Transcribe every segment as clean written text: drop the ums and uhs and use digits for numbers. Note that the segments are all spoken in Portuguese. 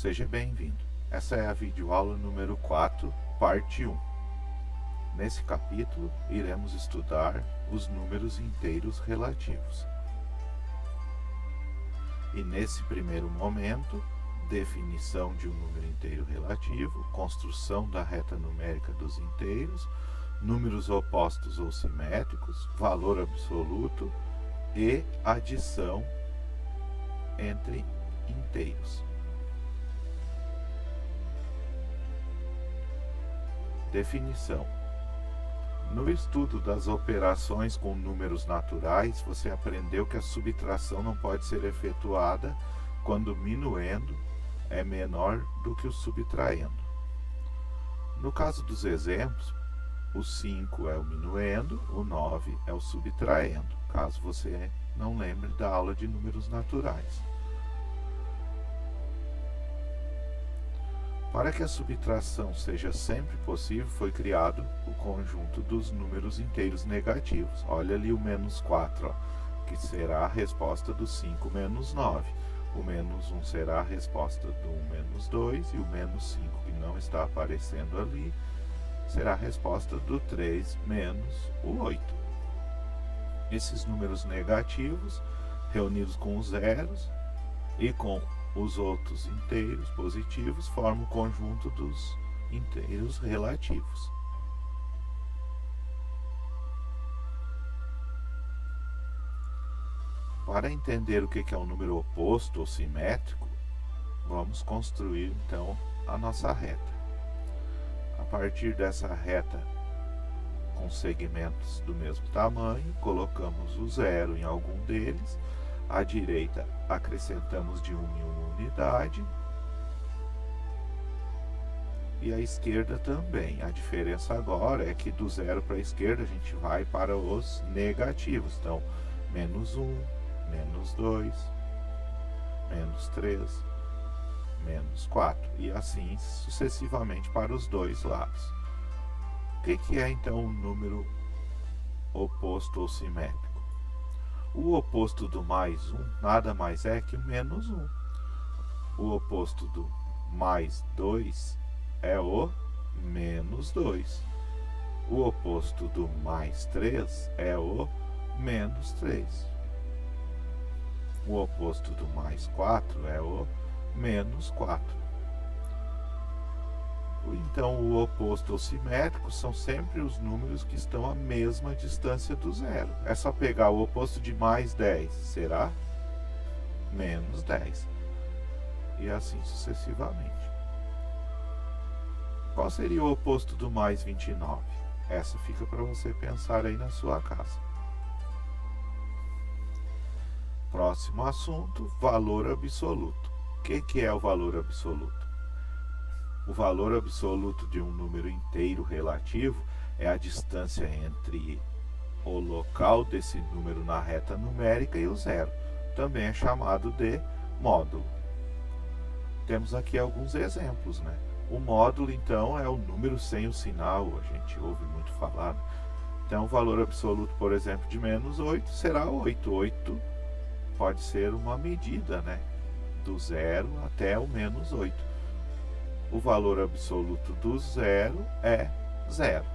Seja bem-vindo. Essa é a videoaula número 4, parte 1. Nesse capítulo, iremos estudar os números inteiros relativos. E nesse primeiro momento, definição de um número inteiro relativo, construção da reta numérica dos inteiros, números opostos ou simétricos, valor absoluto e adição entre inteiros. Definição. No estudo das operações com números naturais, você aprendeu que a subtração não pode ser efetuada quando o minuendo é menor do que o subtraendo. No caso dos exemplos, o 5 é o minuendo, o 9 é o subtraendo, caso você não lembre da aula de números naturais. Para que a subtração seja sempre possível, foi criado o conjunto dos números inteiros negativos. Olha ali o menos 4, que será a resposta do 5 menos 9. O menos 1 será a resposta do menos 2, e o menos 5, que não está aparecendo ali, será a resposta do 3 menos o 8. Esses números negativos, reunidos com os zeros e com os outros inteiros positivos, formam o conjunto dos inteiros relativos. Para entender o que é um número oposto ou simétrico, vamos construir então a nossa reta. A partir dessa reta com segmentos do mesmo tamanho, colocamos o zero em algum deles. À direita, acrescentamos de 1 em 1 unidade. E à esquerda também. A diferença agora é que do zero para a esquerda a gente vai para os negativos. Então, menos 1, menos 2, menos 3, menos 4. E assim sucessivamente para os dois lados. O que é então um número oposto ou simétrico? O oposto do mais 1 nada mais é que o menos 1. O oposto do mais 2 é o menos 2. O oposto do mais 3 é o menos 3. O oposto do mais 4 é o menos 4. Então, o oposto ou simétrico são sempre os números que estão à mesma distância do zero. É só pegar o oposto de mais 10, será menos 10. E assim sucessivamente. Qual seria o oposto do mais 29? Essa fica para você pensar aí na sua casa. Próximo assunto, valor absoluto. O que é o valor absoluto? O valor absoluto de um número inteiro relativo é a distância entre o local desse número na reta numérica e o zero. Também é chamado de módulo. Temos aqui alguns exemplos, né? O módulo, então, é o número sem o sinal, a gente ouve muito falar. Então, o valor absoluto, por exemplo, de menos 8 será 8. 8 pode ser uma medida, né? Do zero até o menos 8. O valor absoluto do zero é 0.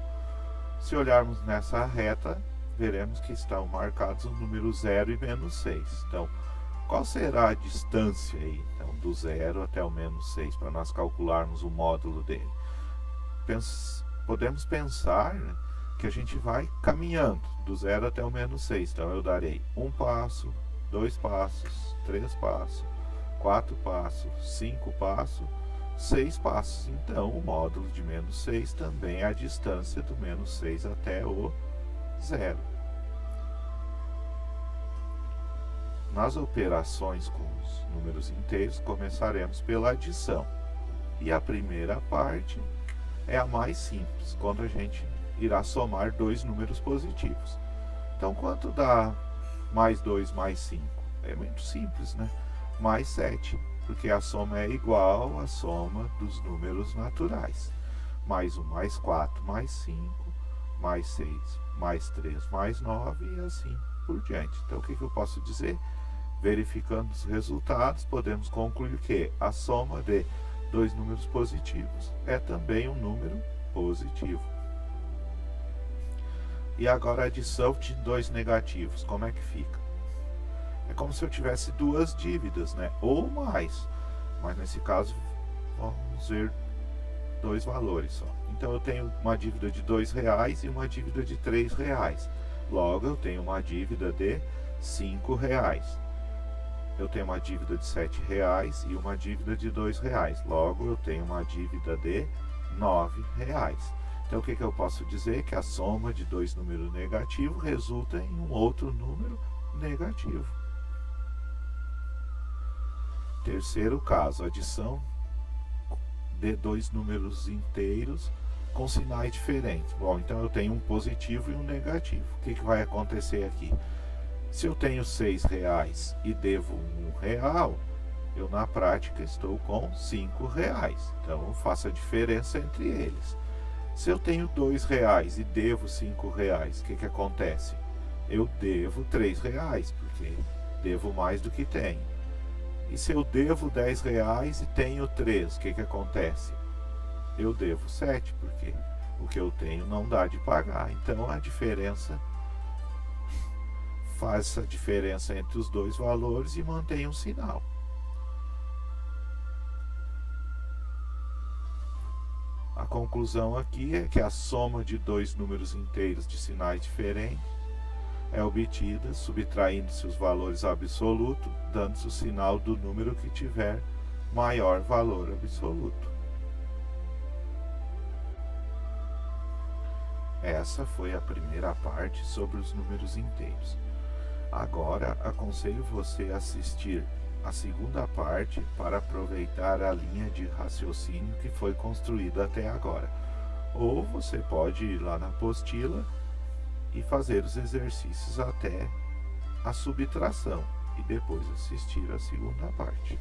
Se olharmos nessa reta, veremos que estão marcados os números 0 e menos 6. Então, qual será a distância aí, então, do 0 até o menos 6, para nós calcularmos o módulo dele? Podemos pensar, né, que a gente vai caminhando do 0 até o menos 6. Então, eu darei 1 passo, 2 passos, 3 passos, 4 passos, 5 passos, 6 passos. Então, o módulo de menos 6 também é a distância do menos 6 até o zero. Nas operações com os números inteiros, começaremos pela adição. E a primeira parte é a mais simples, quando a gente irá somar dois números positivos. Então, quanto dá mais 2 mais 5? É muito simples, né? Mais 7. Porque a soma é igual à soma dos números naturais. Mais 1, mais 4, mais 5, mais 6, mais 3, mais 9 e assim por diante. Então, o que eu posso dizer? Verificando os resultados, podemos concluir que a soma de dois números positivos é também um número positivo. E agora a adição de dois negativos, como é que fica? É como se eu tivesse duas dívidas, né? Ou mais, mas nesse caso vamos ver dois valores só. Então eu tenho uma dívida de R$2 e uma dívida de R$3. Logo eu tenho uma dívida de R$5. Eu tenho uma dívida de R$7 e uma dívida de R$2. Logo eu tenho uma dívida de R$9. Então o que eu posso dizer? Que a soma de dois números negativos resulta em um outro número negativo. Terceiro caso, adição de dois números inteiros com sinais diferentes. Bom, então eu tenho um positivo e um negativo. O que vai acontecer aqui? Se eu tenho R$6 e devo R$1, eu na prática estou com R$5. Então eu faço a diferença entre eles. Se eu tenho R$2 e devo R$5, o que acontece? Eu devo R$3, porque devo mais do que tenho. E se eu devo R$10 e tenho 3, o que acontece? Eu devo 7, porque o que eu tenho não dá de pagar. Então a diferença faz essa diferença entre os dois valores e mantém um sinal. A conclusão aqui é que a soma de dois números inteiros de sinais diferentes é obtida subtraindo-se os valores absolutos, dando-se o sinal do número que tiver maior valor absoluto. Essa foi a primeira parte sobre os números inteiros. Agora, aconselho você a assistir a segunda parte para aproveitar a linha de raciocínio que foi construída até agora. Ou você pode ir lá na apostila e fazer os exercícios até a subtração e depois assistir a segunda parte.